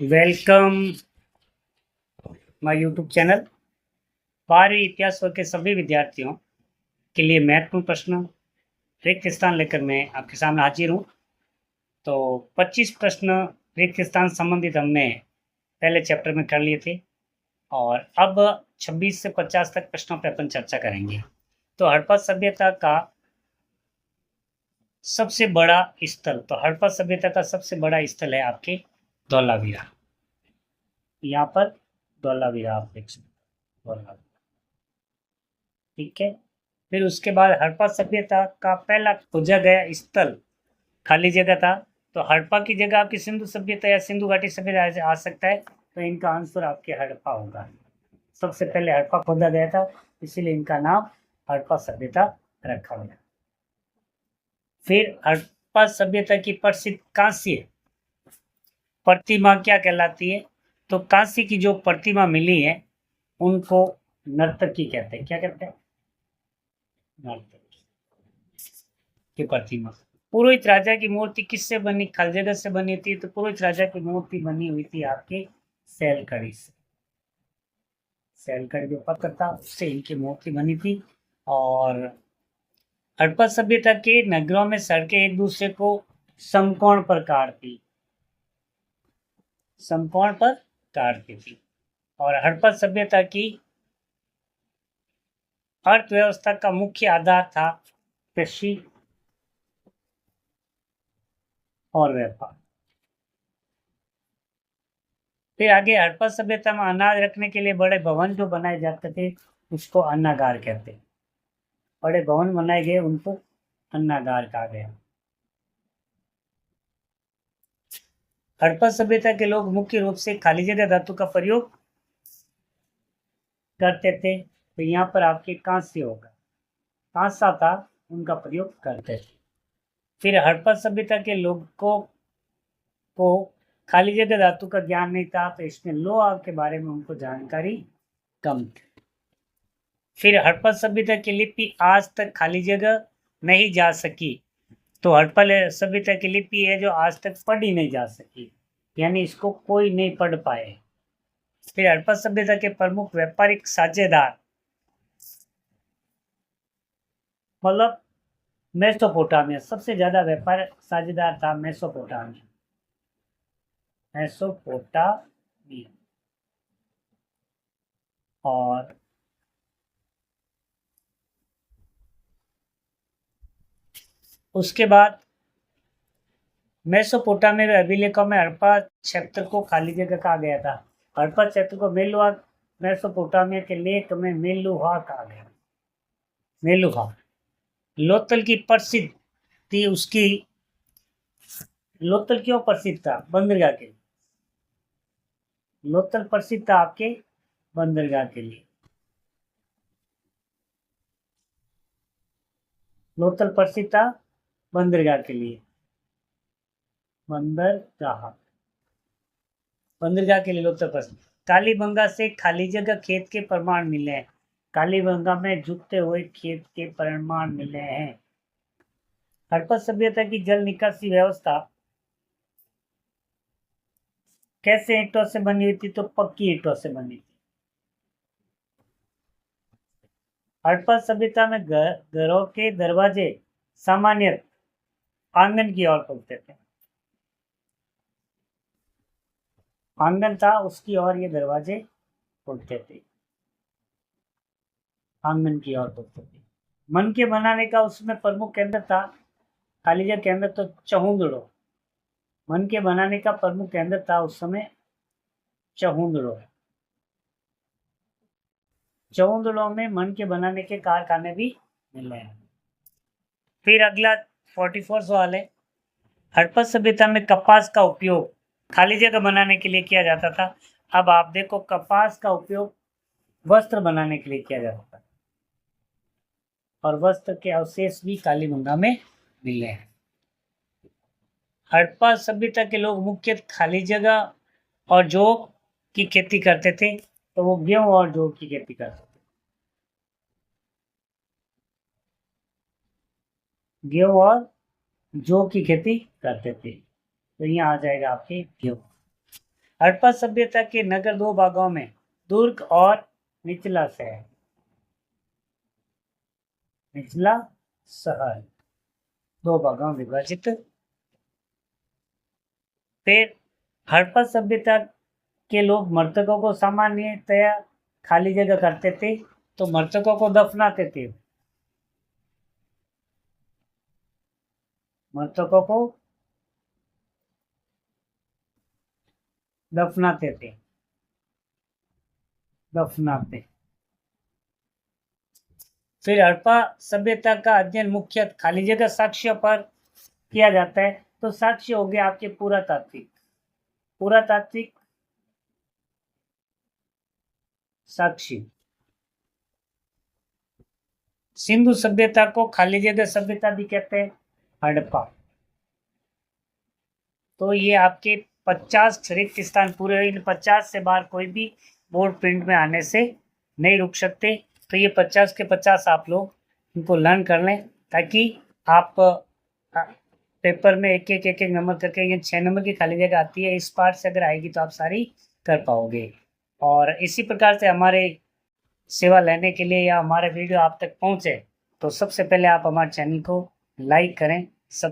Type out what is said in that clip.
Welcome my YouTube channel. 12वीं इतिहास वर्ग के सभी विद्यार्थियों के लिए महत्वपूर्ण प्रश्न रिक्त स्थान लेकर मैं आपके सामने हाजिर हूँ। तो 25 प्रश्न रिक्त स्थान संबंधित हमने पहले चैप्टर में कर लिए थे और अब 26 से 50 तक प्रश्नों पर अपन चर्चा करेंगे। तो हड़प्पा सभ्यता का सबसे बड़ा स्थल, तो हड़प्पा सभ्यता का सबसे बड़ा स्थल है आपके धौलावीरा। यहाँ पर धौलावीरा आप देख सकते हैं, धौलावीरा। ठीक है। फिर उसके बाद हड़प्पा सभ्यता का पहला खोजा गया स्थल खाली जगह था। तो हड़प्पा की जगह आपकी सिंधु सभ्यता या सिंधु घाटी सभ्यता आ सकता है। तो इनका आंसर आपके हड़प्पा होगा। सबसे पहले हड़प्पा खोदा गया था, इसीलिए इनका नाम हड़प्पा सभ्यता रखा गया। फिर हड़प्पा सभ्यता की प्रसिद्ध कांस्य प्रतिमा क्या कहलाती है? तो कांस्य की जो प्रतिमा मिली है उनको नर्तकी कहते हैं। क्या कहते हैं? नर्तकी की प्रतिमा। पुरोहित राजा की मूर्ति किससे बनी? खाली जगह से बनी थी। तो पुरोहित राजा की मूर्ति बनी हुई थी आपके सैलकड़ी से। सैलकड़ी जो पत्थर था उससे इनकी मूर्ति बनी थी। और हड़प्पा सभ्यता के नगरों में सड़कें एक दूसरे को समकोण पर काटती, समकोण पर काटती थी। और हड़प्पा सभ्यता की अर्थव्यवस्था का मुख्य आधार था कृषि और व्यापार। फिर आगे हड़प्पा सभ्यता में अनाज रखने के लिए बड़े भवन जो बनाए जाते थे उसको अन्नागार कहते हैं। बड़े भवन बनाए गए उनको अन्नागार कहा गया। हड़प्पा सभ्यता के लोग मुख्य रूप से खाली जगह धातु का प्रयोग करते थे। तो यहाँ पर आपके कांस्य होगा, कांसा था उनका प्रयोग करते थे। फिर हड़प्पा सभ्यता के लोगों को खाली जगह धातु का ज्ञान नहीं था, तो इसमें लोहा के बारे में उनको जानकारी कम थी। फिर हड़प्पा सभ्यता की लिपि आज तक खाली जगह नहीं जा सकी। तो हड़प्पा सभ्यता की लिपि है जो आज तक पढ़ी नहीं जा सकी, यानी इसको कोई नहीं पढ़ पाए। फिर हड़प्पा सभ्यता के प्रमुख व्यापारिक साझेदार मतलब मेसोपोटामिया, सबसे ज्यादा व्यापार साझेदार था मेसोपोटामिया। मेसोपोटामिया और उसके बाद मेसोपोटामिया अभिलेखों में हड़प्पा क्षेत्र को खाली जगह कहा गया था। हड़प्पा क्षेत्र को मेलुहा, मेसोपोटामिया के लेख में मेलुहा कहा गया। मेलुहा लोथल की प्रसिद्ध थी। उसकी लोथल क्यों प्रसिद्ध था? बंदरगाह के लिए। लोथल प्रसिद्ध था आपके बंदरगाह के लिए। लोथल प्रसिद्ध था बंदरगाह के लिए। बंदरगाह बंदरगाह के लिए लोथल प्रसिद्ध। कालीबंगा से खाली जगह खेत के प्रमाण मिले हैं। कालीबंगा में झुकते हुए खेत के प्रमाण मिले हैं। हड़प्पा सभ्यता की जल निकासी व्यवस्था कैसे ईंटों से बनी हुई थी? तो पक्की ईंटों से बनी थी। हड़प्पा सभ्यता में घरों के दरवाजे सामान्य आंगन की ओर खुलते थे। आंगन था उसकी ओर ये दरवाजे खुलते थे, आंगन की ओर खुलते थे। मन के बनाने का उसमें प्रमुख केंद्र था, कालीजा केंद्र तो चहुंदड़ो। मन के बनाने का प्रमुख केंद्र था उस समय चहुंदड़ो। चहुंदड़ो में मन के बनाने के कारखाने भी मिले हैं। फिर अगला 44 सवाल है। हड़प्पा सभ्यता में कपास का उपयोग खाली जगह बनाने के लिए किया जाता था। अब आप देखो, कपास का उपयोग वस्त्र बनाने के लिए किया जाता था और वस्त्र के अवशेष भी कालीबंगा में मिले हैं। हड़प्पा सभ्यता के लोग मुख्य खाली जगह और जौ की खेती करते थे। तो वो गेहूं और जौ की खेती करते थे। गेहूं और जौ की खेती करते थे। तो यहाँ आ जाएगा आपके गेहूं। हड़प्पा सभ्यता के नगर दो भागों में, दुर्ग और निचला शहर, निचला शहर दो भागों में विभाजित। फिर हड़प्पा सभ्यता के लोग मृतकों को सामान्यतया खाली जगह करते थे, तो मृतकों को दफनाते थे, मृतकों को दफनाते थे, दफनाते। फिर हड़प्पा सभ्यता का अध्ययन मुख्य खाली जगह साक्ष्यों पर किया जाता है। तो साक्ष्य हो गया आपके पुरातात्विक, पुरातात्विक साक्ष्य। सिंधु सभ्यता को खाली जगह सभ्यता भी कहते हैं, हड़प्पा। तो ये आपके 50 रिक्त स्थान पूरे, इन 50 से बाहर कोई भी बोर्ड प्रिंट में आने से नहीं रुक सकते। तो ये 50 के 50 आप लोग इनको लर्न कर लें, ताकि आप पेपर में एक एक नंबर करके, ये 6 नंबर की खाली जगह आती है, इस पार्ट से अगर आएगी तो आप सारी कर पाओगे। और इसी प्रकार से हमारे सेवा लेने के लिए या हमारे वीडियो आप तक पहुँचे, तो सबसे पहले आप हमारे चैनल को लाइक करें, सब